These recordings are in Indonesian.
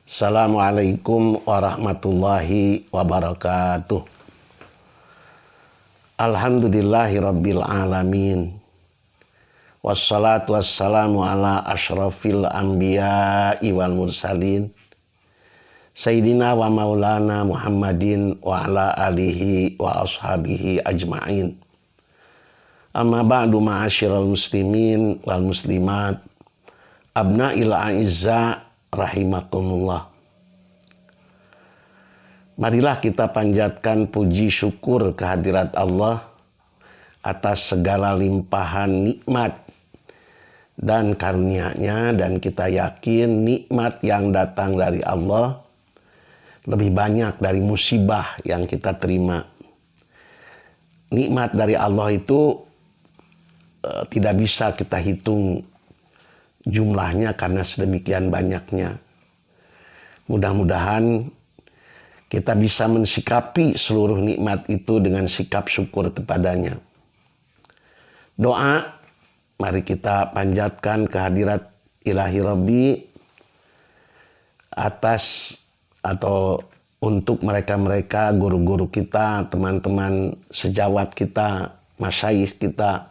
Assalamualaikum warahmatullahi wabarakatuh. Alhamdulillahirabbil alamin. Wassalatu wassalamu ala asyrafil anbiya'i wal mursalin. Sayyidina wa maulana Muhammadin wa ala alihi wa ashabihi ajma'in. Amma ba'du ma'asyiral muslimin wal muslimat. Abna'il a'izza rahimakumullah. Marilah kita panjatkan puji syukur kehadirat Allah atas segala limpahan nikmat dan karunia-Nya, dan kita yakin nikmat yang datang dari Allah lebih banyak dari musibah yang kita terima. Nikmat dari Allah itu tidak bisa kita hitung jumlahnya karena sedemikian banyaknya. Mudah-mudahan kita bisa mensikapi seluruh nikmat itu dengan sikap syukur kepadanya. Doa, mari kita panjatkan kehadirat Ilahi Rabbi atas atau untuk mereka-mereka, guru-guru kita, teman-teman sejawat kita, masyayikh kita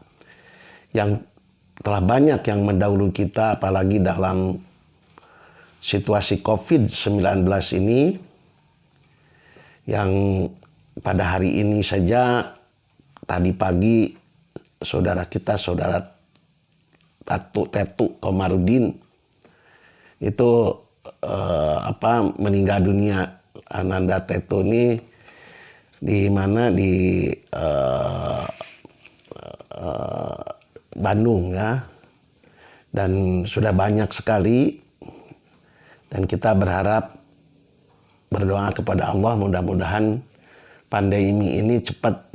yang telah banyak yang mendahului kita, apalagi dalam situasi COVID-19 ini, yang pada hari ini saja, tadi pagi, saudara kita, saudara Tetu Komarudin, itu meninggal dunia. Ananda Tetu ini di mana di Bandung ya, dan sudah banyak sekali, dan kita berdoa kepada Allah mudah-mudahan pandemi ini cepat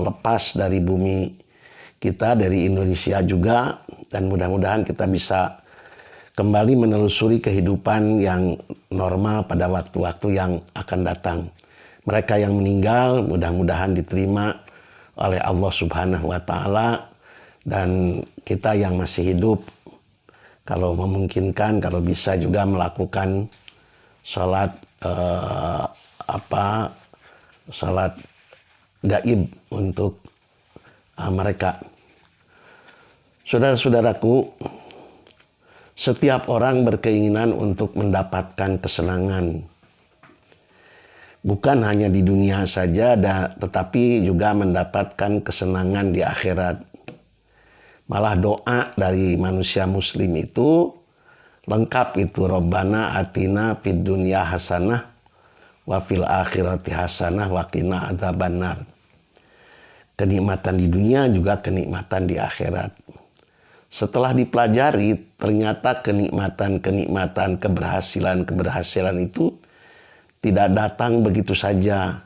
lepas dari bumi kita, dari Indonesia juga, dan mudah-mudahan kita bisa kembali menelusuri kehidupan yang normal pada waktu-waktu yang akan datang. Mereka yang meninggal mudah-mudahan diterima oleh Allah Subhanahu wa Ta'ala. Dan kita yang masih hidup, kalau memungkinkan, kalau bisa juga melakukan sholat sholat gaib untuk mereka. Saudara-saudaraku, setiap orang berkeinginan untuk mendapatkan kesenangan, bukan hanya di dunia saja, tetapi juga mendapatkan kesenangan di akhirat. Malah doa dari manusia muslim itu lengkap itu. Rabbana atina fid dunya hasanah wa fil akhirati hasanah wa qina adzabannar. Kenikmatan di dunia juga kenikmatan di akhirat. Setelah dipelajari, ternyata kenikmatan-kenikmatan, keberhasilan-keberhasilan itu tidak datang begitu saja.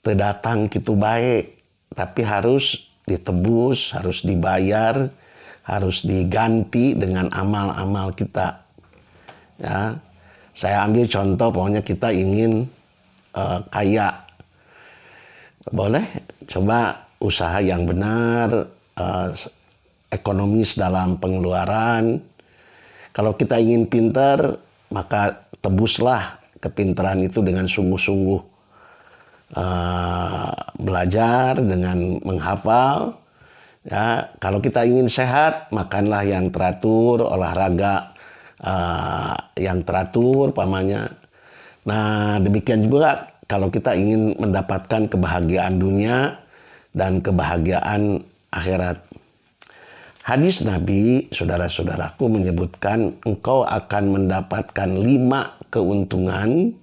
Terdatang gitu baik, tapi harus ditebus, harus dibayar, harus diganti dengan amal-amal kita. Ya, saya ambil contoh, pokoknya kita ingin kaya, boleh coba usaha yang benar, ekonomis dalam pengeluaran. Kalau kita ingin pintar, maka tebuslah kepintaran itu dengan sungguh-sungguh. Belajar dengan menghafal ya. Kalau kita ingin sehat, makanlah yang teratur, olahraga yang teratur pamannya. Nah, demikian juga kalau kita ingin mendapatkan kebahagiaan dunia dan kebahagiaan akhirat. Hadis Nabi, saudara-saudaraku, menyebutkan engkau akan mendapatkan 5 keuntungan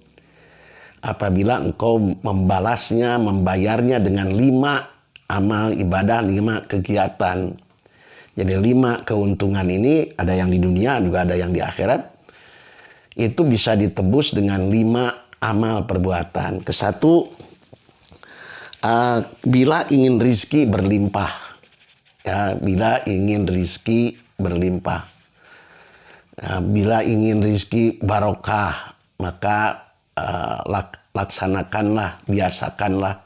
apabila engkau membalasnya, membayarnya dengan 5 amal ibadah, 5 kegiatan. Jadi 5 keuntungan ini, ada yang di dunia, juga ada yang di akhirat. Itu bisa ditebus dengan 5 amal perbuatan. Kesatu, bila ingin rizki berlimpah. Ya, bila ingin rizki berlimpah. Ya, bila ingin rizki barokah, maka laksanakanlah, biasakanlah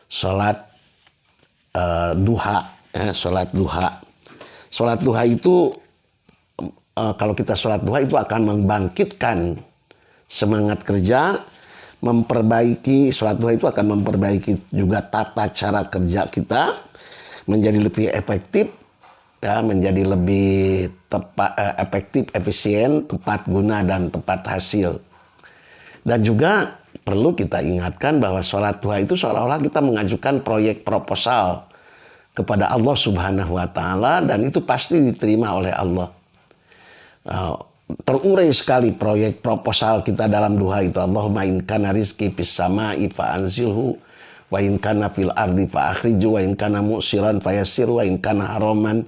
sholat duha. Sholat duha itu kalau kita sholat duha itu akan membangkitkan semangat kerja, memperbaiki, sholat duha itu akan memperbaiki juga tata cara kerja kita menjadi lebih efektif, ya, menjadi lebih efektif, efisien, tepat guna dan tepat hasil. Dan juga perlu kita ingatkan bahwa sholat duha itu seolah-olah kita mengajukan proyek proposal kepada Allah Subhanahu wa Ta'ala, dan itu pasti diterima oleh Allah. Terurai sekali proyek proposal kita dalam duha itu. Allahumma in kana rizqi fis sama'i fa anzilhu, wa in kana fil ardi fa akhriju, wa in kana mu'siran fa yassir, wa in kana haraman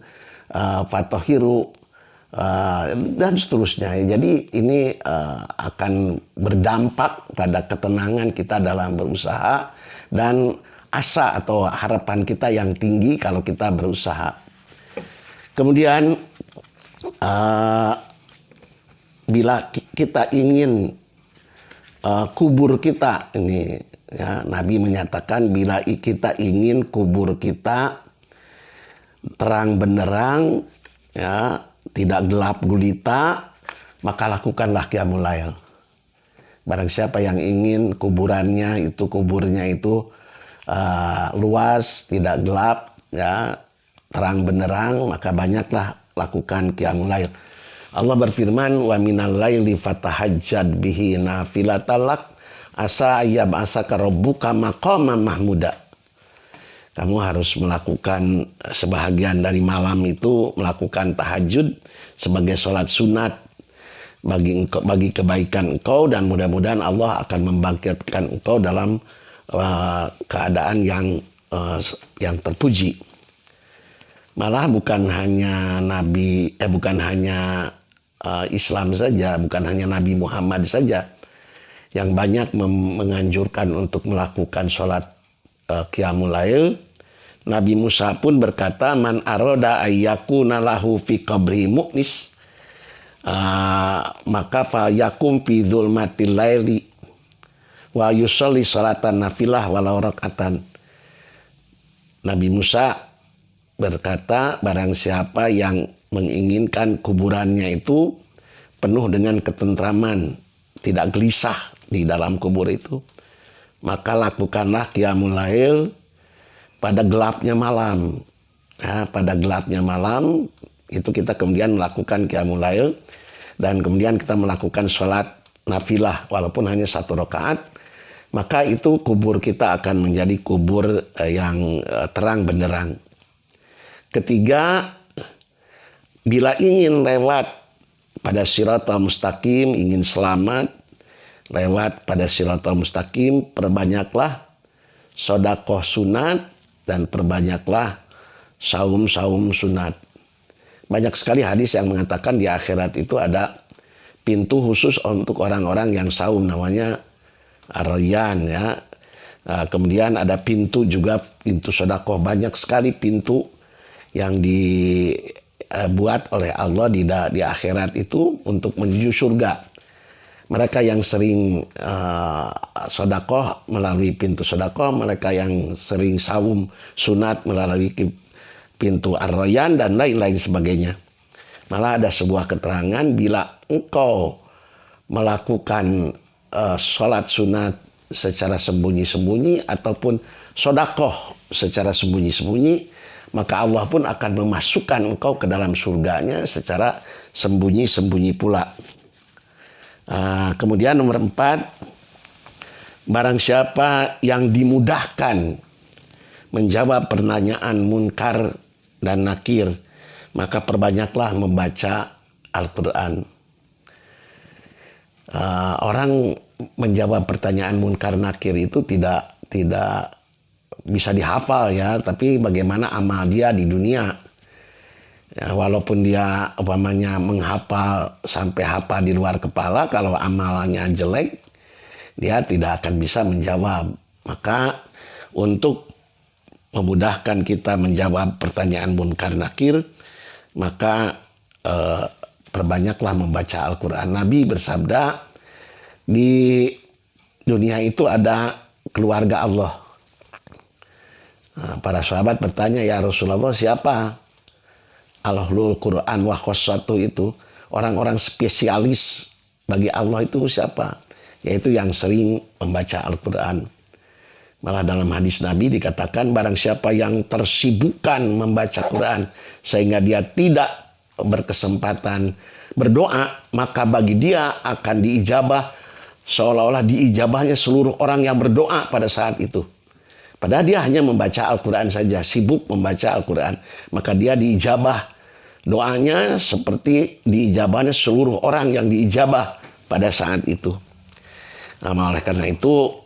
fatahiru, dan seterusnya. Jadi ini akan berdampak pada ketenangan kita dalam berusaha dan asa atau harapan kita yang tinggi kalau kita berusaha. Kemudian bila kita ingin kubur kita ini, ya, Nabi menyatakan bila kita ingin kubur kita terang benderang, ya, tidak gelap gulita, maka lakukanlah qiyamul lail. Barang siapa yang ingin kuburnya itu luas, tidak gelap, ya, terang benderang, maka banyaklah lakukan qiyamul lail. Allah berfirman, wa minal laili fatahajjad bihi nafilatalak asa ayyab'asaka rabbuka maqaman mahmuda. Kamu harus melakukan sebahagian dari malam itu, melakukan tahajud sebagai sholat sunat bagi kebaikan engkau, dan mudah-mudahan Allah akan membangkitkan engkau dalam keadaan yang terpuji. Malah bukan hanya Islam saja, bukan hanya Nabi Muhammad saja yang banyak menganjurkan untuk melakukan sholat qiyamul lail. Nabi Musa pun berkata, man aroda ayyakuna lahu fi qabri mu'nis, maka fa yakum fi dzulmatil laili wa yusalli salatan nafilah walau rakatan. Nabi Musa berkata, barang siapa yang menginginkan kuburannya itu penuh dengan ketentraman, tidak gelisah di dalam kubur itu, maka lakukanlah qiyamul lail pada gelapnya malam. Ya, pada gelapnya malam itu kita kemudian melakukan qiyamul lail, dan kemudian kita melakukan sholat nafilah walaupun hanya 1 rakaat, maka itu kubur kita akan menjadi kubur yang terang benderang. Ketiga, bila ingin lewat pada siratal mustaqim, ingin selamat lewat pada siratal mustaqim, perbanyaklah sedekah sunat dan perbanyaklah saum-saum sunat. Banyak sekali hadis yang mengatakan di akhirat itu ada pintu khusus untuk orang-orang yang saum, namanya Ar-Rayyan, ya. Kemudian ada pintu juga, pintu sedekah. Banyak sekali pintu yang dibuat oleh Allah di akhirat itu untuk menuju surga. Mereka yang sering sedekah melalui pintu sedekah, mereka yang sering saum sunat melalui pintu Ar-Rayyan dan lain-lain sebagainya. Malah ada sebuah keterangan, bila engkau melakukan sholat sunat secara sembunyi-sembunyi ataupun sedekah secara sembunyi-sembunyi, maka Allah pun akan memasukkan engkau ke dalam surganya secara sembunyi-sembunyi pula. Kemudian nomor 4, barang siapa yang dimudahkan menjawab pertanyaan munkar dan nakir, maka perbanyaklah membaca Al-Quran. Orang menjawab pertanyaan munkar nakir itu tidak bisa dihafal, ya, tapi bagaimana amal dia di dunia. Ya, walaupun dia umpamanya menghafal sampai hafal di luar kepala, kalau amalannya jelek, dia tidak akan bisa menjawab. Maka untuk memudahkan kita menjawab pertanyaan munkar nakir, maka perbanyaklah membaca Al-Quran. Nabi bersabda, di dunia itu ada keluarga Allah. Para sahabat bertanya, ya Rasulullah, siapa Ahlul Quran wa khossatu itu, orang-orang spesialis bagi Allah itu siapa? Yaitu yang sering membaca Al-Quran. Malah dalam hadis Nabi dikatakan barang siapa yang tersibukkan membaca Quran sehingga dia tidak berkesempatan berdoa, maka bagi dia akan diijabah seolah-olah diijabahnya seluruh orang yang berdoa pada saat itu. Padahal dia hanya membaca Al-Quran saja, sibuk membaca Al-Quran. Maka dia diijabah doanya seperti diijabahnya seluruh orang yang diijabah pada saat itu. Nah, oleh karena itu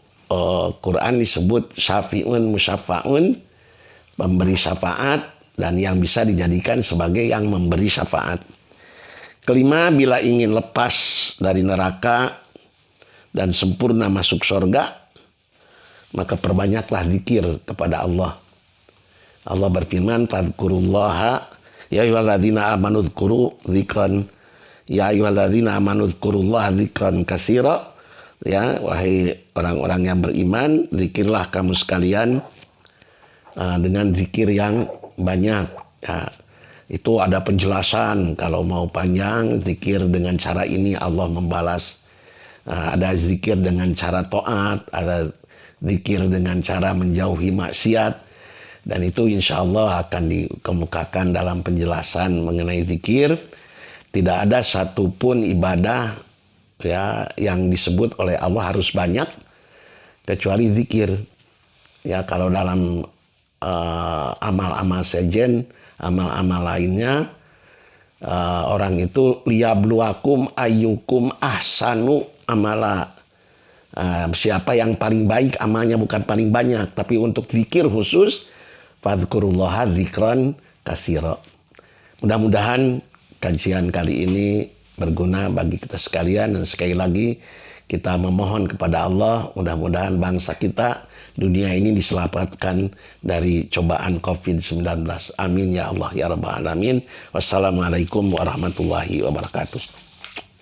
Quran disebut syafi'un musyafa'un, pemberi syafaat dan yang bisa dijadikan sebagai yang memberi syafaat. Kelima, bila ingin lepas dari neraka dan sempurna masuk surga, maka perbanyaklah zikir kepada Allah. Allah berfirman, "Fadhkurullaha ya ayyuhalladzina amanu dzkuru dzikran ya ayyuhalladzina amanu dzkurullaha dzikran katsira." Ya, wahai orang-orang yang beriman, zikirlah kamu sekalian dengan zikir yang banyak. Ya, itu ada penjelasan. Kalau mau panjang, zikir dengan cara ini Allah membalas. Ada zikir dengan cara taat, ada zikir dengan cara menjauhi maksiat. Dan itu insya Allah akan dikemukakan dalam penjelasan mengenai zikir. Tidak ada satupun ibadah ya yang disebut oleh Allah harus banyak kecuali zikir. Ya, kalau dalam amal-amal sejen, amal-amal lainnya, orang itu liyabluwakum ayyukum ahsanu amala. Siapa yang paling baik amalnya, bukan paling banyak. Tapi untuk zikir khusus, fadhkurullaha dzikran katsira. Mudah-mudahan kajian kali ini berguna bagi kita sekalian, dan sekali lagi kita memohon kepada Allah mudah-mudahan bangsa kita dunia ini diselamatkan dari cobaan COVID-19. Amin ya Allah ya rabbal alamin. Wassalamualaikum warahmatullahi wabarakatuh.